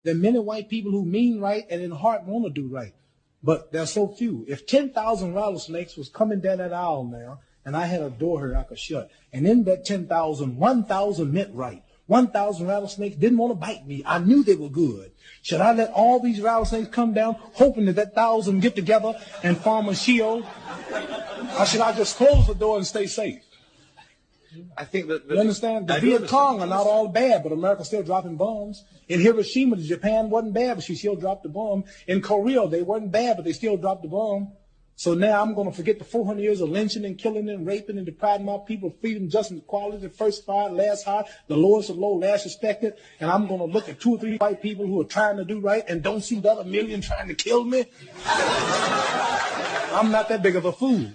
There are many white people who mean right and in heart want to do right, but there's so few. If 10,000 rattlesnakes was coming down that aisle now, and I had a door here I could shut, and in that 10,000, 1,000 meant right. 1,000 rattlesnakes didn't want to bite me. I knew they were good. Should I let all these rattlesnakes come down, hoping that 1,000 get together and form a shield? Or should I just close the door and stay safe? I think that... You understand? The Viet Cong are not all bad, but America's still dropping bombs. In Hiroshima, Japan wasn't bad, but she still dropped the bomb. In Korea, they weren't bad, but they still dropped the bomb. So now I'm going to forget the 400 years of lynching and killing and raping and depriving my people of freedom, justice, equality, first fired, last hired, the lowest of low, last respected. And I'm going to look at 2 or 3 white people who are trying to do right and don't see the other million trying to kill me. I'm not that big of a fool.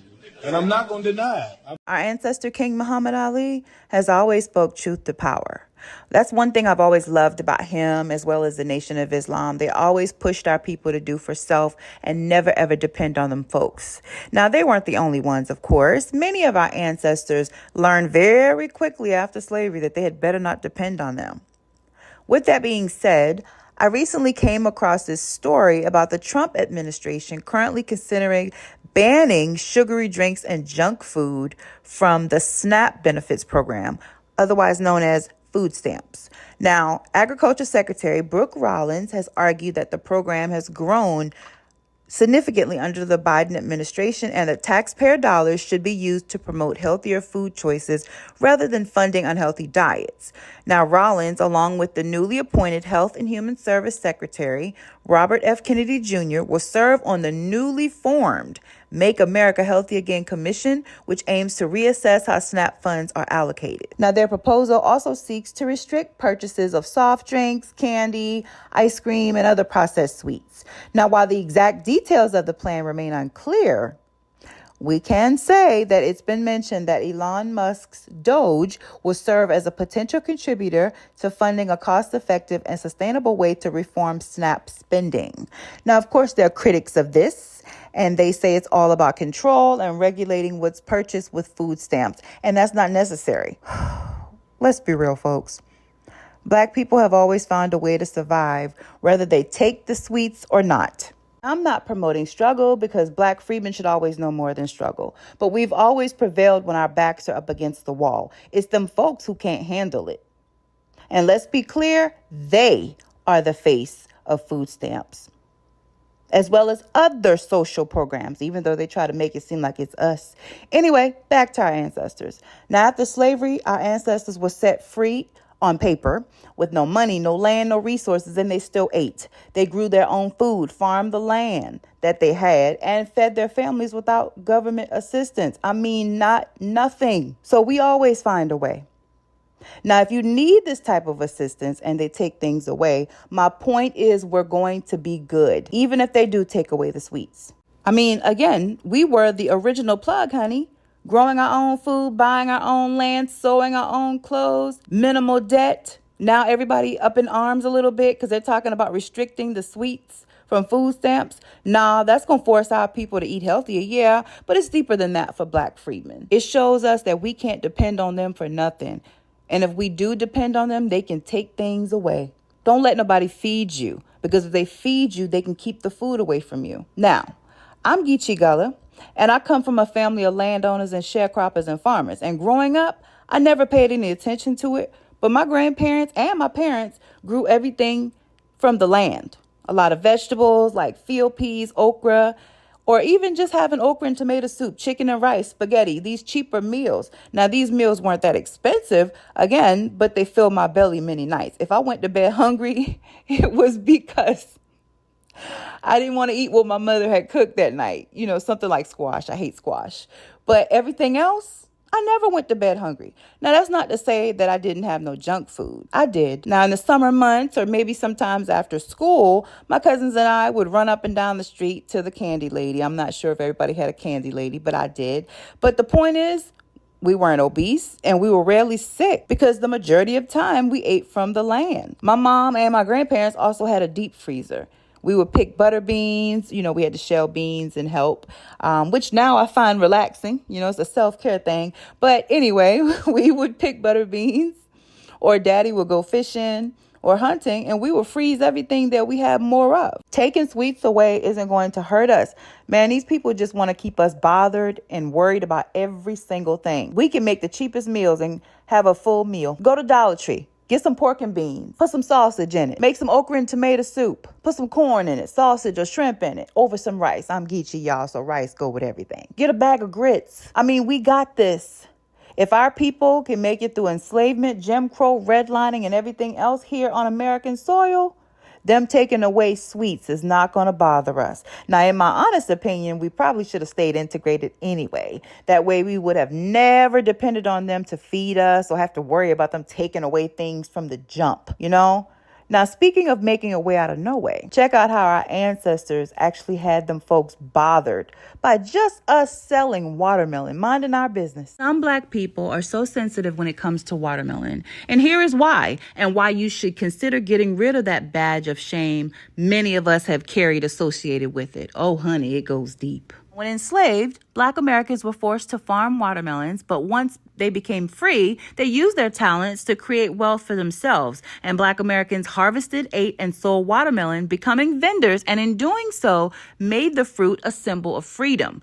And I'm not going to deny it. Our ancestor, King Muhammad Ali, has always spoke truth to power. That's one thing I've always loved about him, as well as the Nation of Islam. They always pushed our people to do for self and never, ever depend on them folks. Now, they weren't the only ones, of course. Many of our ancestors learned very quickly after slavery that they had better not depend on them. With that being said, I recently came across this story about the Trump administration currently considering banning sugary drinks and junk food from the SNAP benefits program, otherwise known as food stamps. Now, Agriculture Secretary Brooke Rollins has argued that the program has grown significantly under the Biden administration and that taxpayer dollars should be used to promote healthier food choices rather than funding unhealthy diets. Now, Rollins, along with the newly appointed Health and Human Service Secretary, Robert F. Kennedy Jr., will serve on the newly formed Make America Healthy Again Commission, which aims to reassess how SNAP funds are allocated. Now, their proposal also seeks to restrict purchases of soft drinks, candy, ice cream, and other processed sweets. Now, while the exact details of the plan remain unclear, we can say that it's been mentioned that Elon Musk's Doge will serve as a potential contributor to funding a cost-effective and sustainable way to reform SNAP spending. Now, of course, there are critics of this, and they say it's all about control and regulating what's purchased with food stamps, and that's not necessary. Let's be real, folks. Black people have always found a way to survive, whether they take the sweets or not. I'm not promoting struggle because Black freedmen should always know more than struggle. But we've always prevailed when our backs are up against the wall. It's them folks who can't handle it. And let's be clear, they are the face of food stamps, as well as other social programs, even though they try to make it seem like it's us. Anyway, back to our ancestors. Now, after slavery, our ancestors were set free on paper with no money, no land, no resources, and they still ate. They grew their own food, farmed the land that they had, and fed their families without government assistance. I mean, nothing. So we always find a way. Now, if you need this type of assistance and they take things away, my point is we're going to be good, even if they do take away the sweets. I mean, again, we were the original plug, honey. Growing our own food, buying our own land, sewing our own clothes, minimal debt. Now everybody up in arms a little bit because they're talking about restricting the sweets from food stamps. Nah, that's going to force our people to eat healthier, yeah, but it's deeper than that for Black freedmen. It shows us that we can't depend on them for nothing. And if we do depend on them, they can take things away. Don't let nobody feed you, because if they feed you, they can keep the food away from you. Now, I'm Geechee Gullah, and I come from a family of landowners and sharecroppers and farmers. And growing up, I never paid any attention to it. But my grandparents and my parents grew everything from the land. A lot of vegetables like field peas, okra, or even just having okra and tomato soup, chicken and rice, spaghetti, these cheaper meals. Now, these meals weren't that expensive, again, but they filled my belly many nights. If I went to bed hungry, it was because I didn't want to eat what my mother had cooked that night. You know, something like squash. I hate squash. But everything else, I never went to bed hungry. Now, that's not to say that I didn't have no junk food. I did. Now, in the summer months, or maybe sometimes after school, my cousins and I would run up and down the street to the candy lady. I'm not sure if everybody had a candy lady, but I did. But the point is, we weren't obese and we were rarely sick because the majority of time we ate from the land. My mom and my grandparents also had a deep freezer. We would pick butter beans. You know, we had to shell beans and help, which now I find relaxing. You know, it's a self-care thing. But anyway, we would pick butter beans, or daddy would go fishing, or hunting, and we will freeze everything that we have more of. Taking sweets away isn't going to hurt us. Man, these people just want to keep us bothered and worried about every single thing. We can make the cheapest meals and have a full meal. Go to Dollar Tree. Get some pork and beans. Put some sausage in it. Make some okra and tomato soup. Put some corn in it, sausage or shrimp in it, over some rice. I'm Geechee, y'all, so rice go with everything. Get a bag of grits. I mean, we got this. If our people can make it through enslavement, Jim Crow, redlining, and everything else here on American soil, them taking away sweets is not going to bother us. Now, in my honest opinion, we probably should have stayed integrated anyway. That way we would have never depended on them to feed us or have to worry about them taking away things from the jump, you know? Now, speaking of making a way out of no way, check out how our ancestors actually had them folks bothered by just us selling watermelon, minding our business. Some Black people are so sensitive when it comes to watermelon. And here is why, and why you should consider getting rid of that badge of shame many of us have carried associated with it. Oh, honey, it goes deep. When enslaved, Black Americans were forced to farm watermelons, but once they became free, they used their talents to create wealth for themselves. And Black Americans harvested, ate, and sold watermelon, becoming vendors, and in doing so, made the fruit a symbol of freedom.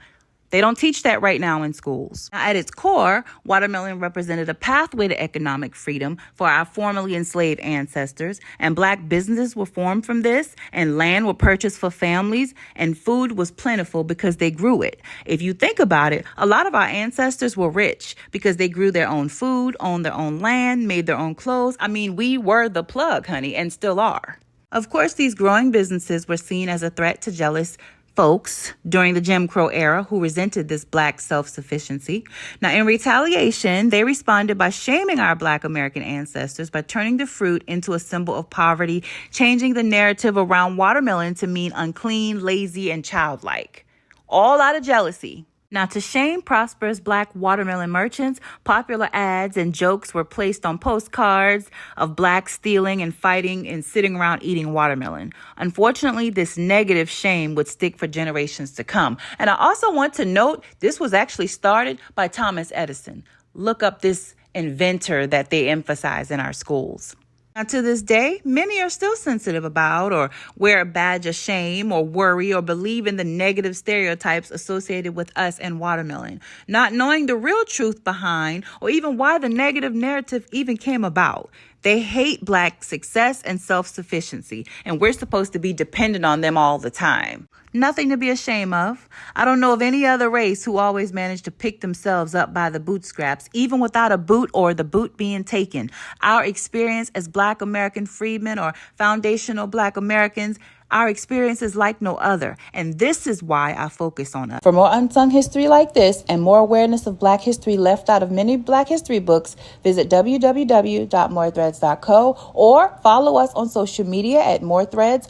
They don't teach that right now in schools. Now, at its core, watermelon represented a pathway to economic freedom for our formerly enslaved ancestors, and Black businesses were formed from this, and land were purchased for families, and food was plentiful because they grew it. If you think about it, a lot of our ancestors were rich because they grew their own food, owned their own land, made their own clothes. I mean, we were the plug, honey, and still are. Of course, these growing businesses were seen as a threat to jealous folks during the Jim Crow era who resented this Black self-sufficiency. Now, in retaliation, they responded by shaming our Black American ancestors by turning the fruit into a symbol of poverty, changing the narrative around watermelon to mean unclean, lazy, and childlike. All out of jealousy. Now, to shame prosperous Black watermelon merchants, popular ads and jokes were placed on postcards of Blacks stealing and fighting and sitting around eating watermelon. Unfortunately, this negative shame would stick for generations to come. And I also want to note, this was actually started by Thomas Edison. Look up this inventor that they emphasize in our schools. Now, to this day, many are still sensitive about or wear a badge of shame or worry or believe in the negative stereotypes associated with us and watermelon, not knowing the real truth behind or even why the negative narrative even came about. They hate Black success and self-sufficiency, and we're supposed to be dependent on them all the time. Nothing to be ashamed of. I don't know of any other race who always managed to pick themselves up by the bootstraps, even without a boot or the boot being taken. Our experience as Black American freedmen or foundational Black Americans, our experience is like no other, and this is why I focus on us. For more unsung history like this and more awareness of Black history left out of many Black history books, visit www.morethreads.co or follow us on social media at morethreads.